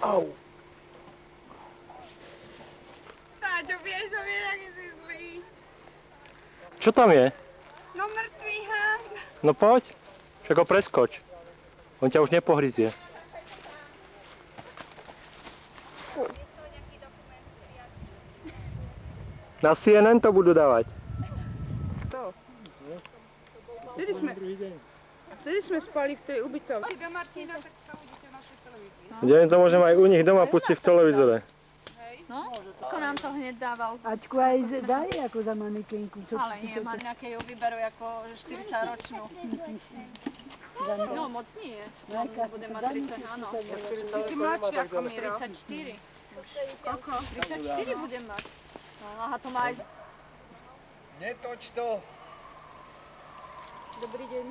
Au. Táďo, vieš, že vieš, aký si zlý. Čo tam je? No mŕtvý hán. No poď, však ho preskoč. On ťa už nepohryzie. Na CNN to budu dávať. To. Vtedy sme spali v tej ubytovni. Do Martina, tak sa uvidíte v našej televízii. Deň to môžem aj u nich doma pustiť v televízore. No, ako nám to hneď dával. Ačku aj daj ako za manekenku. Ale nie, maniaké ju vyberú ako 40-ročnú. No, moc nie. Bude mať 30, áno. Ty mladší ako Miro. 34. Koľko? 34 budem mať. No, aha, to má aj... Netoč to. Dobrý deň.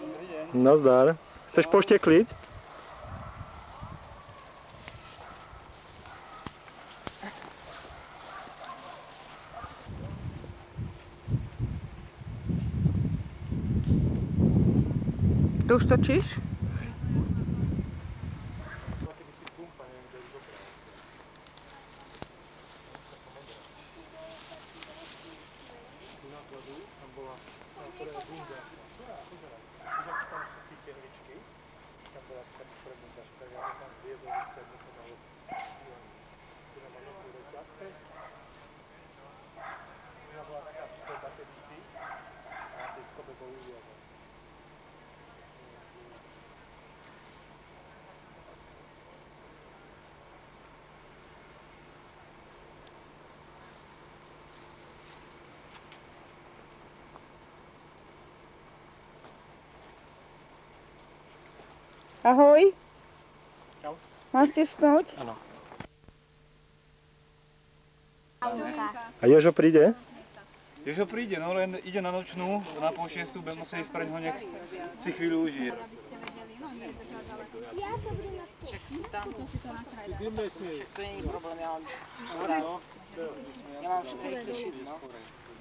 Dobrý deň. No zdar. Chceš poštekliť? To už točíš? Ahoj. Čau. Máš stisknúť? Áno. A Jožo príde? Jožo príde, no len ide na nočnú, na pol šiestu, budem musieť ísť preň ho, nech si chvíľu užije. To nie je problém, ja mám úraz. Ja mám 4 klišit, no.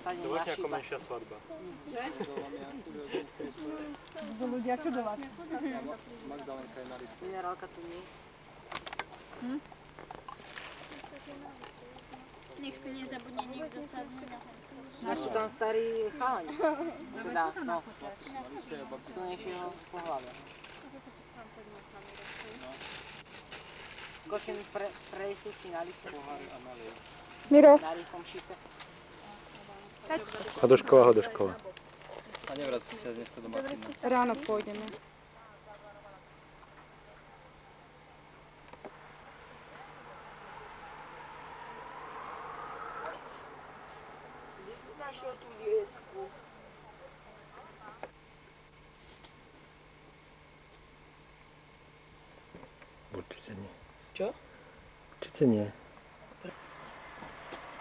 To vlastne ako menšia svadba. Budú ľudia čudovať. Minerálka tu nie. Nech si nezabudne niekto sadnúť. Máš tu tam starý chalaň. Teda, no. Silnejšieho pohľadu. Skočím prejsť si na liste. Miro. Na rýchom šipe. Hodošková, Hodošková. A nevrací sa dneska do Martina. Ráno pôjdeme. Našiel tú liesku. Určite nie. Čo? Určite nie.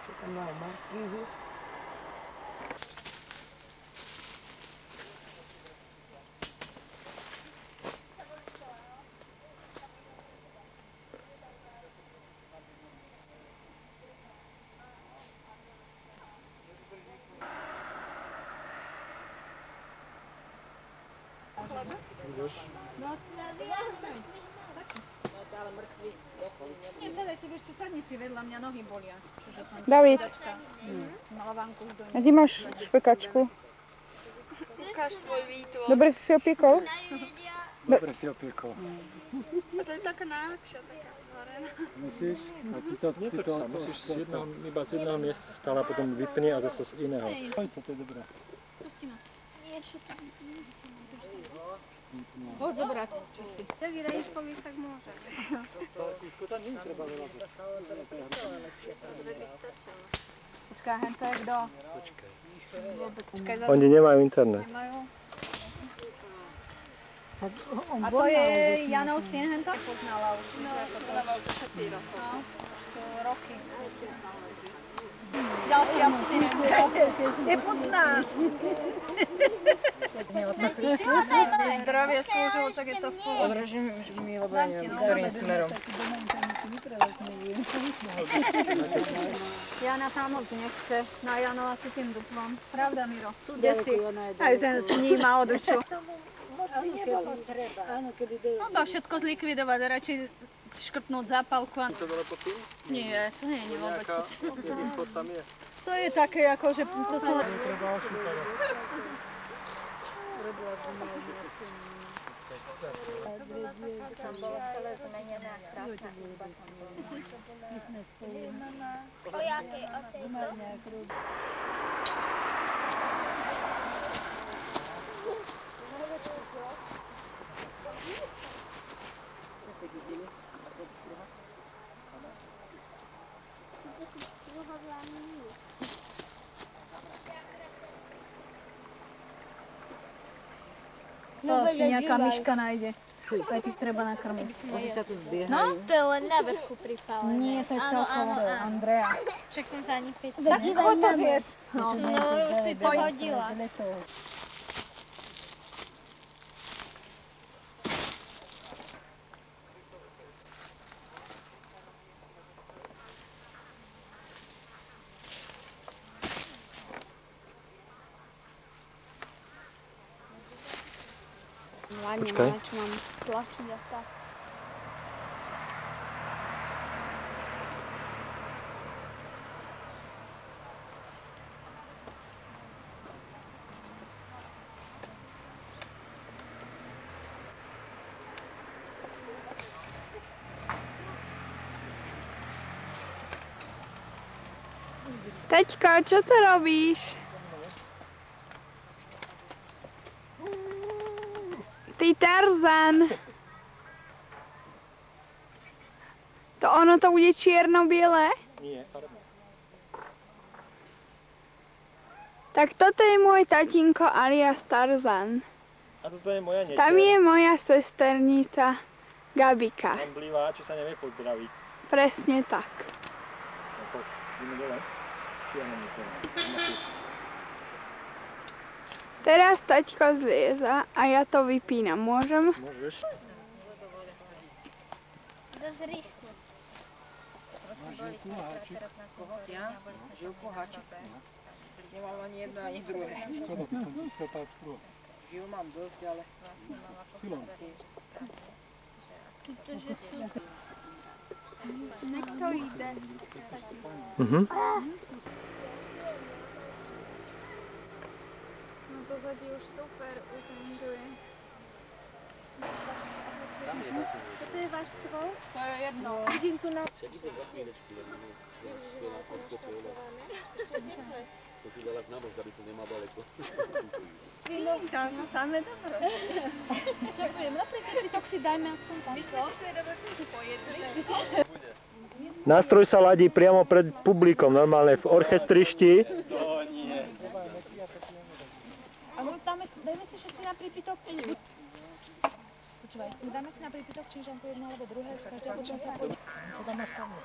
Čo tam má markízu? Nie, sadaj si, vieš, tu sadni si vedľa mňa, nohy bolia. David, Mala vánku už dojde. a kde máš špekačku? Ukáž svoj výtvor. Dobre si opiekol? Dobre si opiekol. A to je taká najlepšia, taká varená. Myslíš? A ty to musíš iba z jedného miesta stále potom vypni a zase z iného. Poď sa, to je dobré. Pusti ma. Niečo tam. Poď zobrať, čo si. Tak je Rejškovi, tak môže. Tam nie treba veľa. Počkaj, hento je kto? Počkaj, Oni nemajú internet. nemajú. On A to je Janov syn, hento? Poznala už. No, poznala už 10 rokov. No, už sú roky. Ďalší abstinentia. Je pod nás. Zdravie slúžilo, tak je to v pohode. Održím mi, lebo ja neviem, ktorým smerom. Jana tam moc nechce. Na Jano asi tým duplom. Pravda, Miro? Kde si? Aj ten sníma od ušu. No to všetko zlikvidovať, radšej škrtnúť zápalku. Co dole pod tým? Nie, to nie je vôbec. Jaký vchod tam je? To je také ako, že to sú... Treba ošúpať. Tam bolo celé zmenené a krásna izba tam bola. My sme spolu. O jakej? O tejto? No, či nejaká myška nájde. Tak ich treba nakrmiť. Oni sa tu zbiehajú. No, to je len na vrchu pripálené. Nie, to je celkovo Andrea. Čakám za ani 5. Ako to zjedz? No, už si to hodila. Ładnie, Poczekaj. mać mam stlačiť a tak. Taťko, čo to robíš? Ty Tarzan. To ono to bude čierno-biele? Nie, farbné. Tak toto je môj tatinko alias Tarzan. A toto je moja neteľ. Tam je moja sesternica Gabika. Tam blivá, čo sa nevie pozdraviť. Presne tak. No poď, ideme dole. Čierne neteľa. Teraz taťko zlieza a ja to vypínam. Môžem? Môžeš. Dosť rýchlo. Ja? Žilku, háčik. Nemám ani jedno, ani druhé. Škoda, by som ti chcel tak strúhať. Žil mám dosť, ale... Silom. Nech to ide. No to zadí už super ufunguje. To je váš stroj? To je jedno. Vidím tu na... To si dala na bok, aby som nemal daleko. Tam sú samé dobro. Čo budem napríklad, tak si dajme aspoň tam. Nástroj sa ladí priamo pred publikom, normálne v orchestrišti. A dajme si všetci na prípitok. Počúvaj, dáme si na prípitok, čiže to jedno alebo druhé, každé potom sa pôjde. To dáme stavnúť.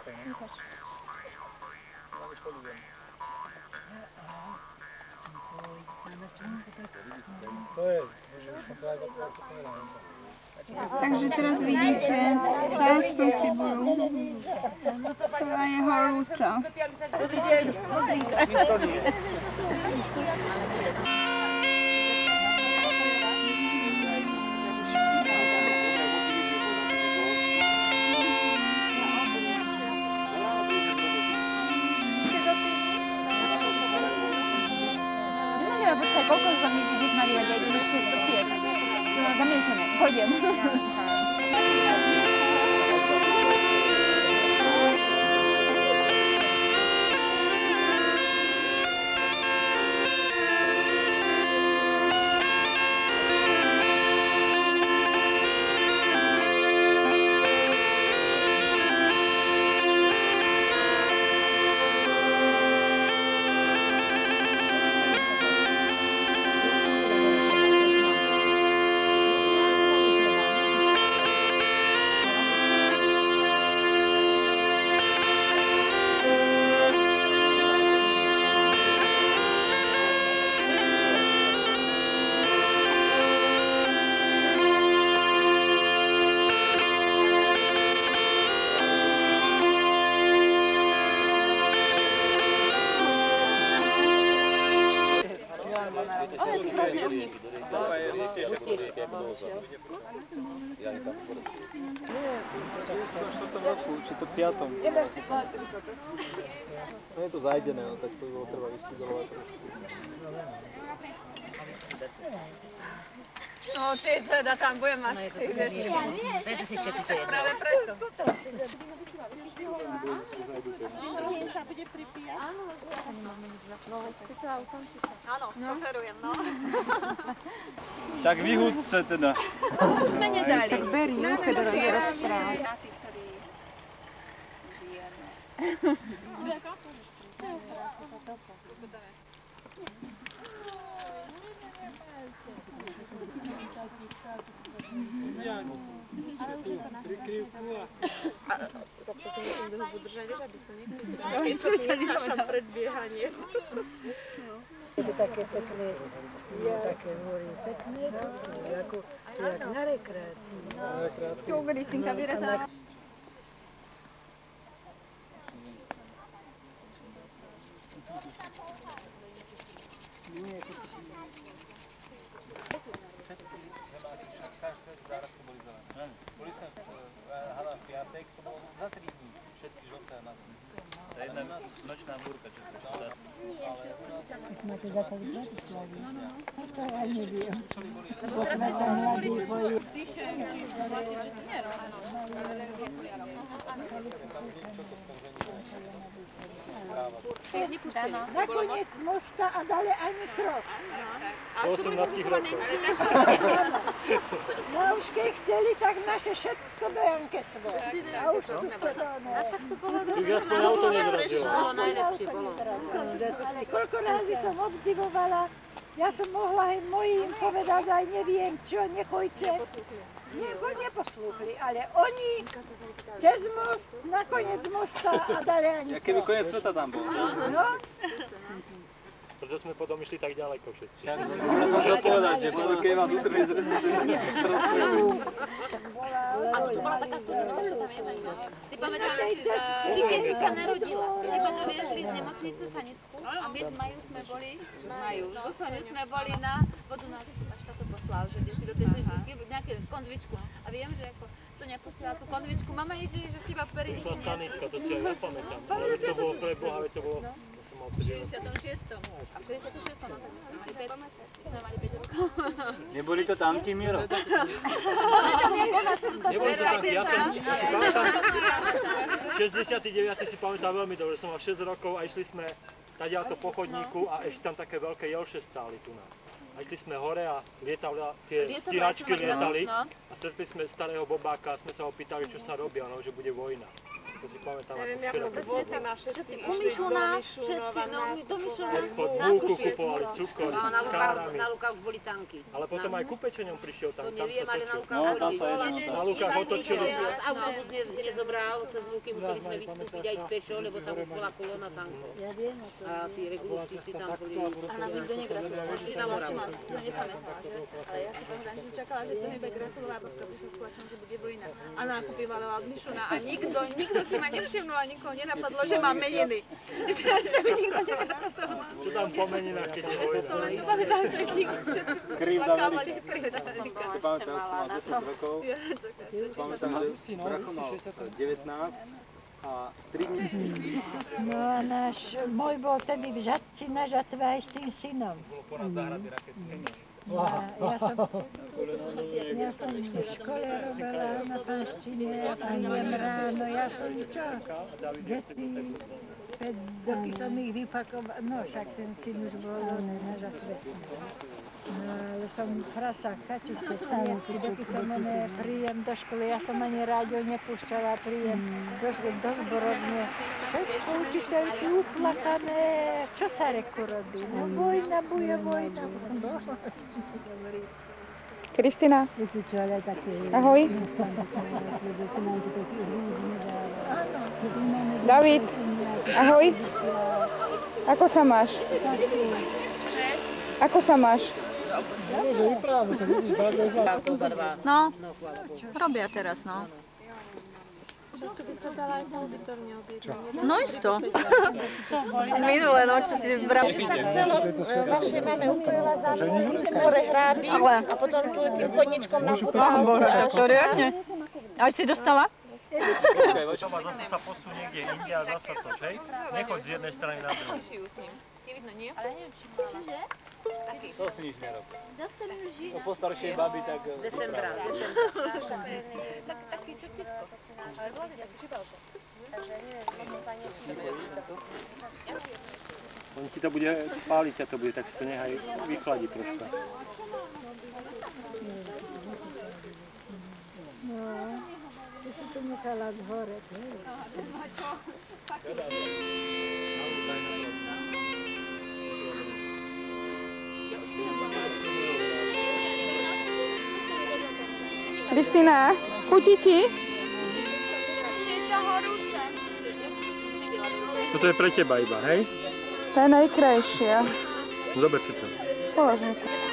Takže teraz vidíte krásnu cibulu, ktorá je horúca. Počkaj, koľko za mňa vidíš na riade? Ideme ešte trpieť. Zamiešame, pôjdem. roku, či to 5. No je to zajdené, no tak to by bolo treba vyštudovať trošku. No ty teda tam budem mať, ty vieš. Práve preto. Áno, šoferujem, no. Tak vyhúď sa teda. Sme nedali. Tak beri, keď rozprávaj. Na tých, ktorí žijeme. Také pekné, také hory, pekné, ako jak na rekreácii. Tu Kristinka vyrezala. Nočná múrka, čo to je. Máte zapať v Bratislavi? To ja neviem. Lebo sme sa mladí boli. Nakoniec mosta a dali ani krok. Do 18 rokov. No už keď chceli, tak naše všetko do Janke svoje. A už tu teda ne. Už aspoň auto nezrazilo. Ale koľko razy som obdivovala, ja som mohla aj mojim povedať aj neviem čo, nechojte. Neposlúchli, ale oni cez most, na koniec mosta a dali ani Aký by koniec sveta tam bol? No, Preto sme potom išli tak ďaleko všetci. Môžem povedať, že potom keď vás utrhli z A to bola taká studička, čo tam je. Si pamätáš si keď si sa narodila. Teba doviezli z nemocnice Sanecku a my s Majú sme boli, so Soňou sme boli na vodu na až táto poslal, že kde si do tej žličky, nejaké konzvičku. A viem, že ako Soňa pustila tú konzvičku, mama ide, že chyba pery. Prišla sanitka, to si aj nepamätám. Ale to bolo pre Boha, to bolo... V 66. A v 66. sme mali 5 rokov. Neboli to tamti, Miro? Neboli to tam, ja som si pamätám, 69. si pamätám veľmi dobre, som mal 6 rokov a išli sme tadiaľto po chodníku a ešte tam také veľké jelše stáli tu nás. A išli sme hore a lietali, tie stíhačky lietali a stretli sme starého bobáka a sme sa opýtali, čo sa robí, no, že bude vojna. To si pamätám, ako včera. U Mišuna, všetci do Mišuna. Pod múku kupovali cukor s kárami. Na Lukách boli tanky. Ale potom aj ku pečeniam prišiel tam, To tam neviem, sa ale na točil. Lukách boli. Na Lukách otočili. Autobus nezobral cez Luky, museli sme vystúpiť aj pešo, lebo tam už bola kolóna tankov. A tí regulúšky tam boli. A nám nikto negratuloval. Ty tam určila, si to nepamätala, že? Ale ja si pamätám, že čakala, že to nebude gratulová, babka prišla s kulačom, že bude vojna. A nakupívala od Mišuna a nikto si ma nevšimnul a nikoho nenapadlo, že mám meniny. Že mi nikto negratuloval. Čo tam po meninách, keď je vojna? To len si pamätám, že nikto plakávali krivda Amerika. Si pamätám, že som mal 10 rokov. Pamätám, že bracho mal 19 a 3 dní. no a môj bol tedy v Žatci na žatve aj s tým synom. Ja som v škole robila na panštine a jem ráno, ja som čo? Deti, 5 roky som ich vypakovala, no však ten syn už bol na žatve. No ale som prasa, kačuce, saniaci, doky som príjem do školy, ja som ani rádio nepúšťala, príjem do zborovne. Všetko učiteľky uplakané, čo sa reku robí? No vojna bude, vojna. Kristina, ahoj. David, ahoj. Ako sa máš? Ako sa máš? No, robia teraz, no. No isto. Minule, no, čo si vrám. Vaše máme ukryla za mnou, hore hráby a potom tu tým chodničkom na Pán Bože, to riadne. Aj si dostala? To má zase sa posunú niekde inde a zase toč, hej? Nechoď z jednej strany na druhú. Je vidno, nie? Ale neviem, či má. To si nič nerob. Zase lží. No po staršej babi tak... Decembra. Taký čertisko. Ale bolo to taký čibalko. Takže neviem, možno sa On ti to bude páliť, a to bude, tak si to nechaj vychladiť troška. No, ty si to nechala zhore, hej. Kristýna, chutí ti? Je to horúce. Toto je pre teba iba, hej? To je najkrajšia. Zober si to. Polož mi to.